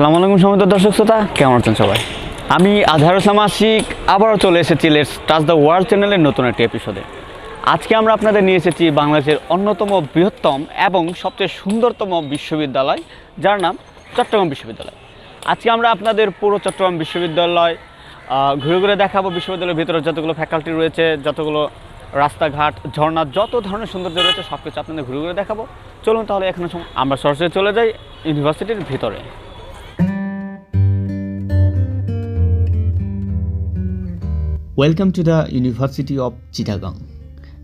আসসালামু আলাইকুম সম্মানিত দর্শক শ্রোতা, কেমন আছেন সবাই? আমি আজহারুল ইসলাম আশিক আবারও চলে এসেছি লেটস টাচ দ্য ওয়ার্ল্ড চ্যানেলের নতুন একটি এপিসোডে। আজকে আমরা আপনাদের নিয়ে এসেছি বাংলাদেশের অন্যতম বৃহত্তম এবং সবচেয়ে সুন্দরতম বিশ্ববিদ্যালয়, যার নাম চট্টগ্রাম বিশ্ববিদ্যালয়। আজকে আমরা আপনাদের পুরো চট্টগ্রাম বিশ্ববিদ্যালয় ঘুরে ঘুরে দেখাবো। বিশ্ববিদ্যালয়ের ভিতরে যতগুলো ফ্যাকাল্টি রয়েছে, যতগুলো রাস্তাঘাট, ঝর্ণা, যত ধরনের সৌন্দর্য রয়েছে সব কিছু আপনাদের ঘুরে ঘুরে দেখাবো। চলুন তাহলে এখন আমরা সরাসরি চলে যাই ইউনিভার্সিটির ভিতরে। Welcome to the University of Chittagong,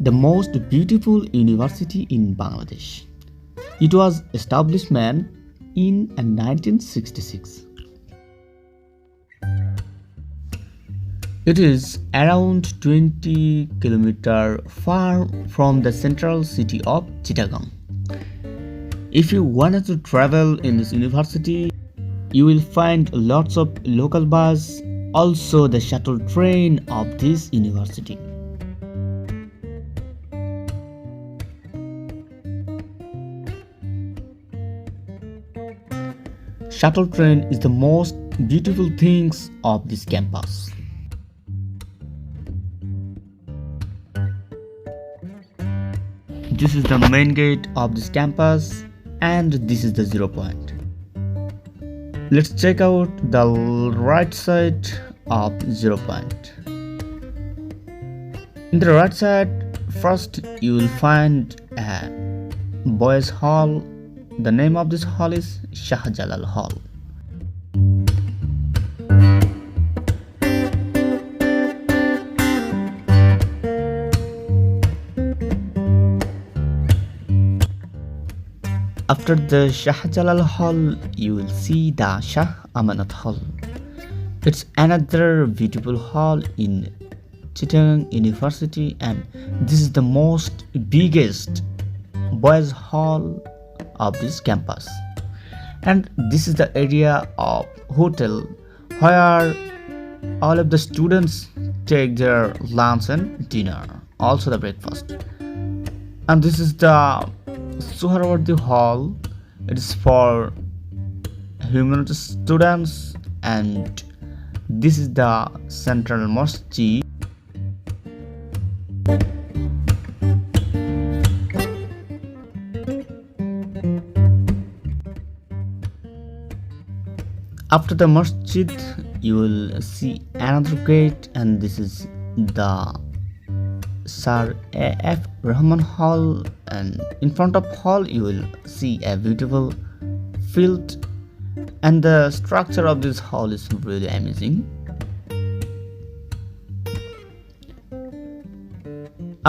the most beautiful university in Bangladesh. It was established in 1966. It is around 20 kilometers far from the central city of Chittagong. If you wanted to travel in this university, you will find lots of local bus, also the shuttle train of this university. Shuttle train is the most beautiful things of this campus. This is the main gate of this campus and this is the 0 point. Let's check out the right side of 0 point. In the right side, first you will find a boys hall. The name of this hall is Shah Jalal Hall. After the Shah Jalal Hall, you will see the Shah Amanat Hall. It's another beautiful hall in Chittagong University, and this is the most biggest boys hall of this campus. And this is the area of hotel where all of the students take their lunch and dinner, also the breakfast. And this is the Suhrawardi Hall. It is for humanities students, and this is the central mosque. After the masjid, you will see another gate, and this is the Sir A.F. Rahman Hall, and in front of hall you will see a beautiful field, and the structure of this hall is really amazing.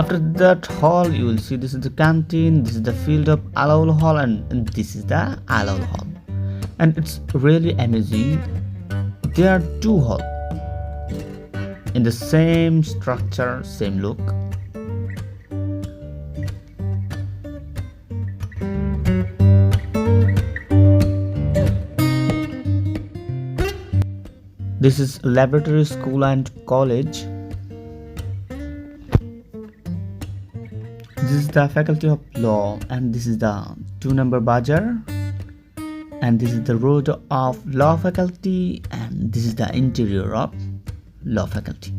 After that hall you will see this is the canteen, this is the field of Alaul Hall, and this is the Alaul Hall, and it's really amazing. There are two halls in the same structure, same look. This is laboratory school and college. This is the faculty of law, and this is the 2-number bazaar, and this is the road of law faculty, and this is the interior of law faculty.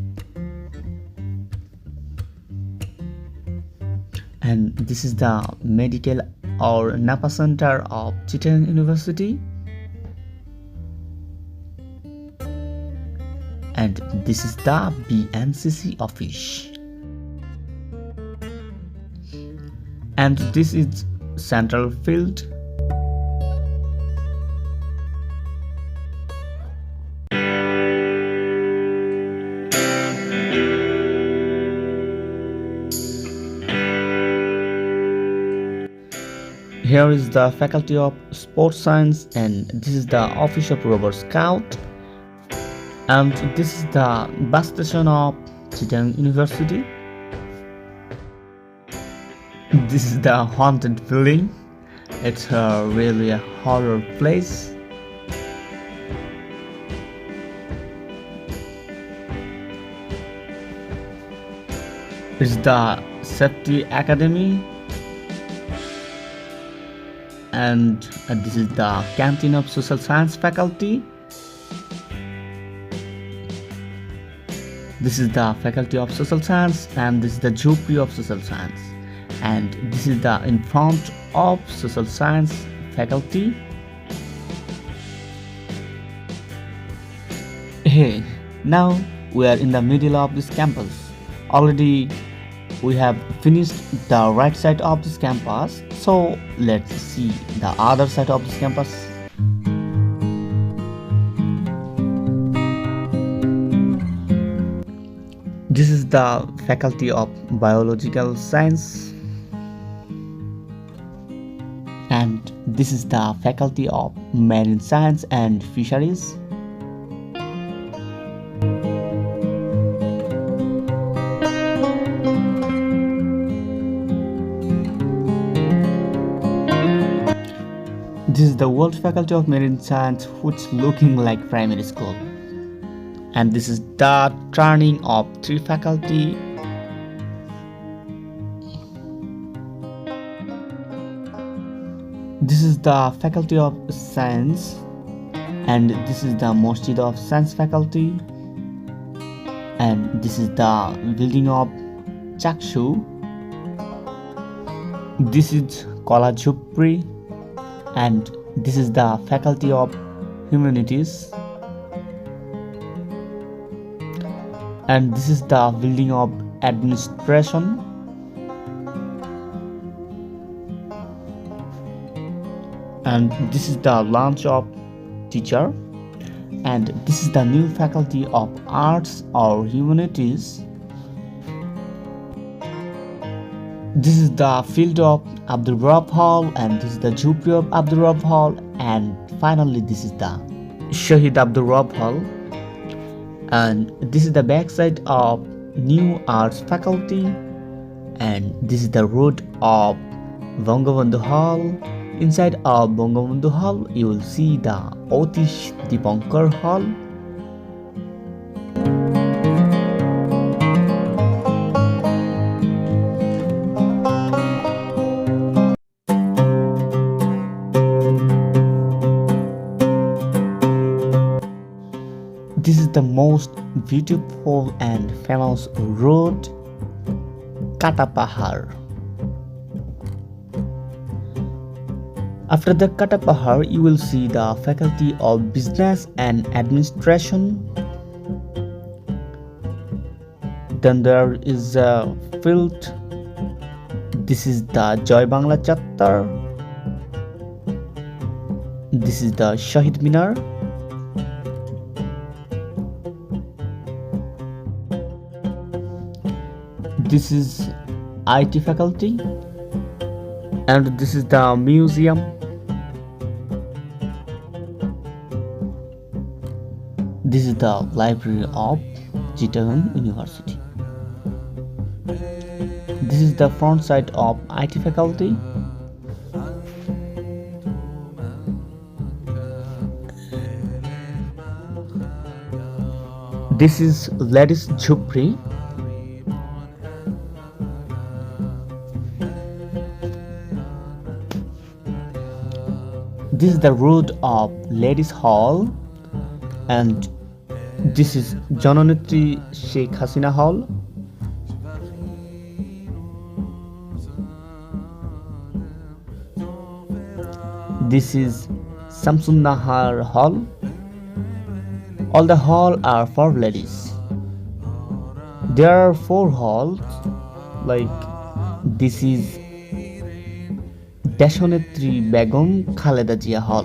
And this is the medical or NAPA center of Chittagong University. And this is the BNCC office. And this is central field. Here is the faculty of sports science, and this is the office of Robot Scout, and this is the bus station of Chittagong University. This is the haunted building. It's really a horror place. It's the Safety Academy, and this is the canteen of social science faculty. This is the faculty of social science, and this is the jhopri of social science, and this is the in front of social science faculty. Hey, now we are in the middle of this campus. Already we have finished the right side of this campus, so let's see the other side of this campus. This is the faculty of biological science, and this is the faculty of marine science and fisheries. This is the World Faculty of Marine Science, which looking like primary school. And this is the turning of 3 faculty. This is the faculty of science, and this is the Masjid of science faculty, and this is the building of Chakshu. This is Kala Jhopri, and this is the faculty of humanities, and this is the building of administration, and this is the lounge of teacher, and this is the new faculty of arts or humanities. This is the field of Abdul Rauf Hall, and this is the jhopri of Abdul Rauf Hall, and finally this is the Shahid Abdul Rauf Hall, and this is the backside of new arts faculty, and this is the road of Bangabandhu Hall. Inside of Bangabandhu Hall you will see the Otish Dipankar Hall. This is the most beautiful and famous road, Katapahar. After the Katapahar, you will see the faculty of business and administration. Then there is a field. This is the Joy Bangla Chattar. This is the Shahid Minar. This is IT faculty, and this is the museum. This is the library of Chittagong University. This is the front side of IT faculty. This is ladies jhopri. This is the road of ladies hall, and this is Jananetri Sheikh Hasina Hall. This is Samsun Nahar Hall. All the hall are for ladies. There are 4 halls, like this is Deshonetri Begum Khaleda Jia Hall.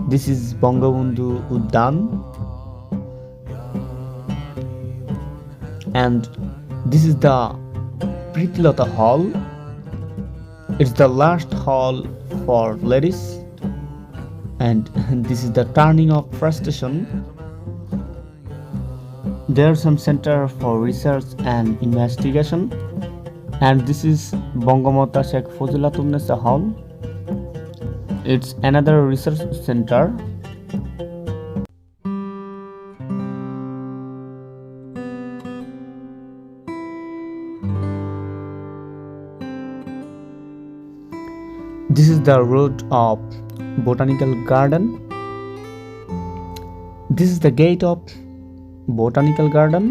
This is Bangabandhu Uddan, and this is the Pritilata Hall. It's the last hall for ladies, and this is the turning of frustration. There's some center for research and investigation, and this is Bangamata Sheikh Fazilatunnisa Hall. It's another research center. This is the road of botanical garden. This is the gate of botanical garden.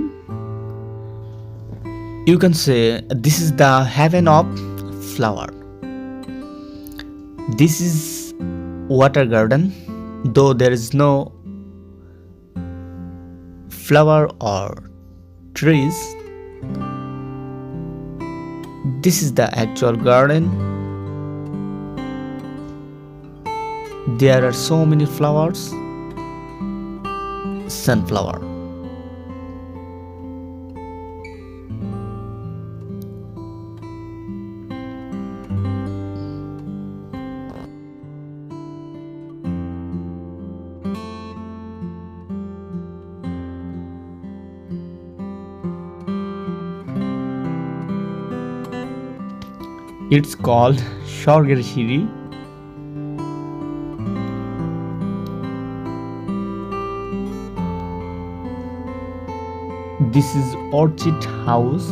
You can say this is the heaven of flower. This is water garden, though there is no flower or trees. This is the actual garden. There are so many flowers. Sunflower. It's called Shorger Shiri. This is Orchid House.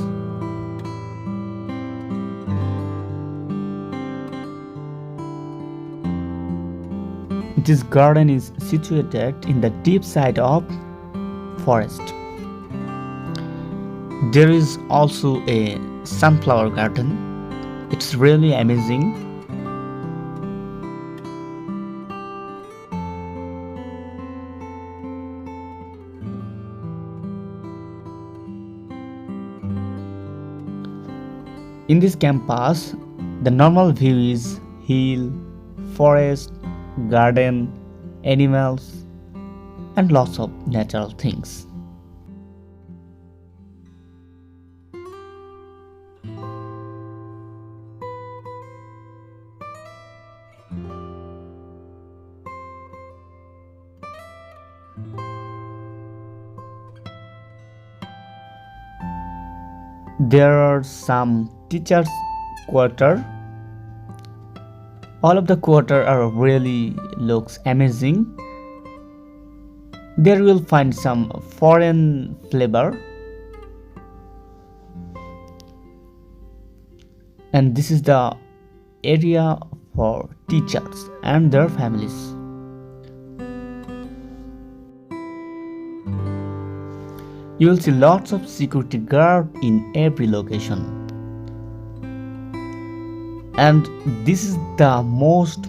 This garden is situated in the deep side of forest. There is also a sunflower garden. It's really amazing. In this campus, the normal view is hill, forest, garden, animals, and lots of natural things. There are some teachers' quarter. All of the quarter are really looks amazing. There you will find some foreign flavor. And this is the area for teachers and their families. You will see lots of security guard in every location. And this is the most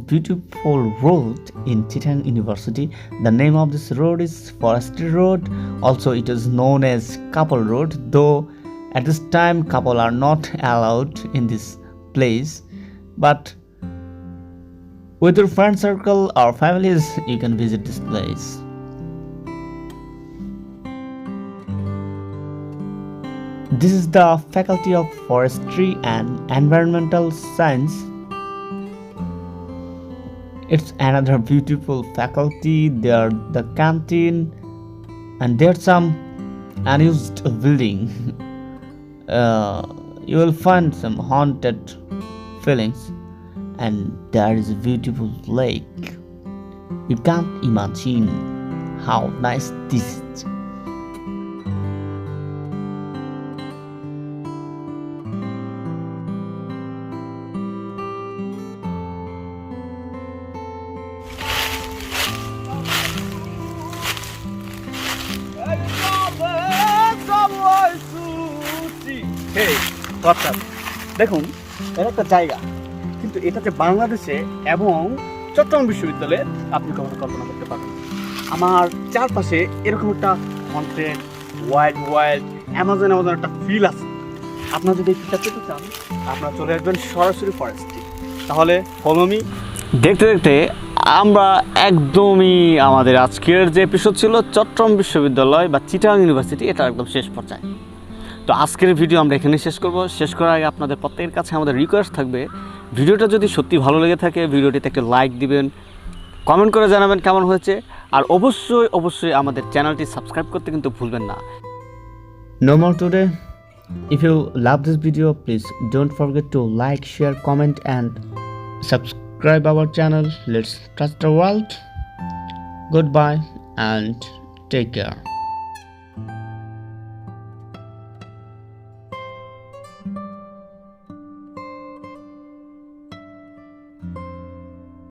beautiful road in Chittagong University. The name of this road is Forestry Road. Also it is known as Couple Road, though at this time couple are not allowed in this place. But with your friend circle or families, you can visit this place. This is the Faculty of Forestry and Environmental Science. It's another beautiful faculty. There the canteen, and there's some unused building. You will find some haunted feelings, and there is a beautiful lake. You can't imagine how nice this is. দেখুন এটা একটা জায়গা, কিন্তু এটাতে বাংলাদেশে এবং চট্টগ্রাম বিশ্ববিদ্যালয়ে আপনি কখনো কল্পনা করতে পারবেন। আমার চারপাশে এরকম একটা হন্টেড ওয়াইল্ড অ্যামাজন একটা ফিল আছে। আপনারা যদি ফিলটা পেতে চান, আপনারা চলে আসবেন সরাসরি ফরেস্টে। তাহলে ফলো মি। দেখতে দেখতে আমরা একদমই আমাদের আজকের যে এপিসোড ছিল চট্টগ্রাম বিশ্ববিদ্যালয় বা চিটাগাং ইউনিভার্সিটি, এটা একদম শেষ পর্যায়ে। তো আজকের ভিডিও আমরা এখানে শেষ করব। শেষ করার আগে আপনাদের প্রত্যেকের কাছে আমাদের রিকোয়েস্ট থাকবে, ভিডিওটা যদি সত্যি ভালো লেগে থাকে ভিডিওটিতে একটা লাইক দিবেন, কমেন্ট করে জানাবেন কেমন হয়েছে, আর অবশ্যই আমাদের চ্যানেলটি সাবস্ক্রাইব করতে কিন্তু ভুলবেন না। No more today. If you love this video, please don't forget to like, share, comment and subscribe our channel. Let's touch the world. Goodbye and take care.